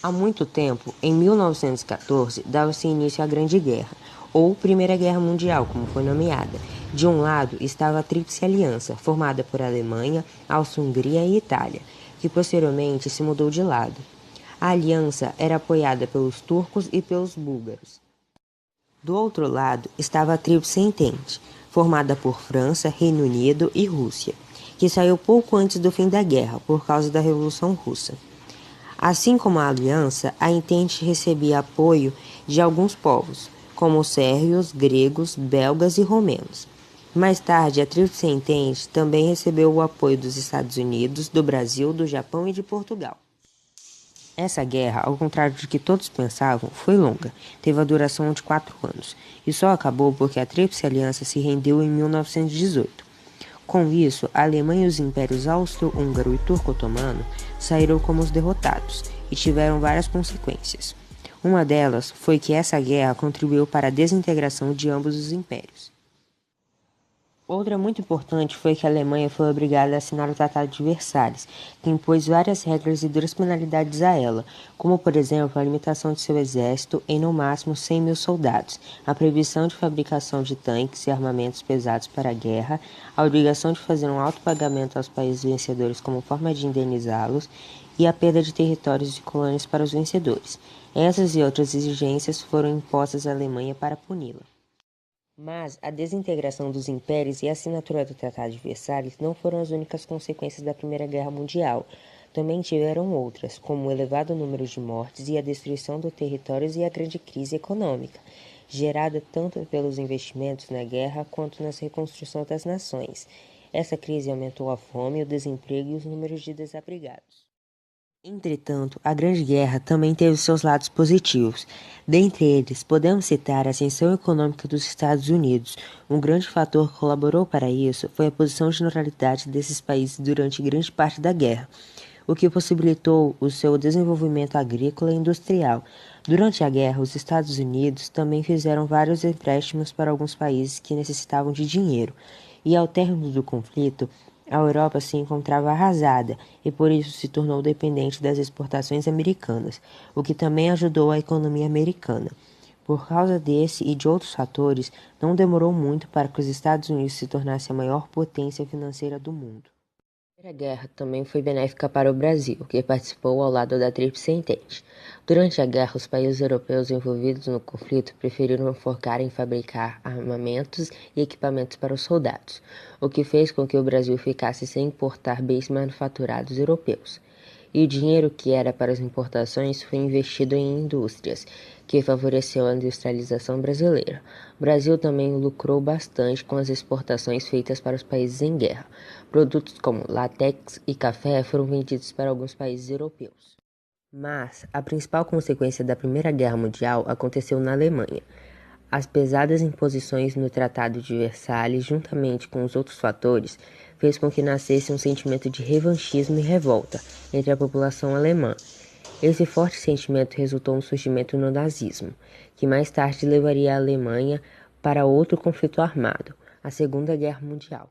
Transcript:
Há muito tempo, em 1914, dava-se início à Grande Guerra, ou Primeira Guerra Mundial, como foi nomeada. De um lado estava a Tríplice Aliança, formada por Alemanha, Áustria-Hungria e Itália, que posteriormente se mudou de lado. A aliança era apoiada pelos turcos e pelos búlgaros. Do outro lado estava a Tríplice Entente, formada por França, Reino Unido e Rússia, que saiu pouco antes do fim da guerra por causa da Revolução Russa. Assim como a aliança, a Entente recebia apoio de alguns povos, como os sérvios, gregos, belgas e romenos. Mais tarde, a Tríplice Entente também recebeu o apoio dos Estados Unidos, do Brasil, do Japão e de Portugal. Essa guerra, ao contrário do que todos pensavam, foi longa, teve a duração de 4 anos, e só acabou porque a Tríplice Aliança se rendeu em 1918. Com isso, a Alemanha e os impérios austro-húngaro e turco-otomano saíram como os derrotados e tiveram várias consequências. Uma delas foi que essa guerra contribuiu para a desintegração de ambos os impérios. Outra muito importante foi que a Alemanha foi obrigada a assinar o Tratado de Versalhes, que impôs várias regras e duras penalidades a ela, como, por exemplo, a limitação de seu exército em no máximo 100 mil soldados, a proibição de fabricação de tanques e armamentos pesados para a guerra, a obrigação de fazer um alto pagamento aos países vencedores como forma de indenizá-los e a perda de territórios e colônias para os vencedores. Essas e outras exigências foram impostas à Alemanha para puni-la. Mas a desintegração dos impérios e a assinatura do Tratado de Versalhes não foram as únicas consequências da Primeira Guerra Mundial. Também tiveram outras, como o elevado número de mortes e a destruição de territórios e a grande crise econômica, gerada tanto pelos investimentos na guerra quanto na reconstrução das nações. Essa crise aumentou a fome, o desemprego e os números de desabrigados. Entretanto, a Grande Guerra também teve seus lados positivos. Dentre eles, podemos citar a ascensão econômica dos Estados Unidos. Um grande fator que colaborou para isso foi a posição de neutralidade desses países durante grande parte da guerra, o que possibilitou o seu desenvolvimento agrícola e industrial. Durante a guerra, os Estados Unidos também fizeram vários empréstimos para alguns países que necessitavam de dinheiro, e ao término do conflito, a Europa se encontrava arrasada e por isso se tornou dependente das exportações americanas, o que também ajudou a economia americana. Por causa desse e de outros fatores, não demorou muito para que os Estados Unidos se tornassem a maior potência financeira do mundo. A Primeira Guerra também foi benéfica para o Brasil, que participou ao lado da Tríplice Entente. Durante a guerra, os países europeus envolvidos no conflito preferiram focar em fabricar armamentos e equipamentos para os soldados, o que fez com que o Brasil ficasse sem importar bens manufaturados europeus. E o dinheiro que era para as importações foi investido em indústrias, que favoreceu a industrialização brasileira. O Brasil também lucrou bastante com as exportações feitas para os países em guerra. Produtos como látex e café foram vendidos para alguns países europeus. Mas a principal consequência da Primeira Guerra Mundial aconteceu na Alemanha. As pesadas imposições no Tratado de Versalhes, juntamente com os outros fatores, fez com que nascesse um sentimento de revanchismo e revolta entre a população alemã. Esse forte sentimento resultou no surgimento do nazismo, que mais tarde levaria a Alemanha para outro conflito armado, a Segunda Guerra Mundial.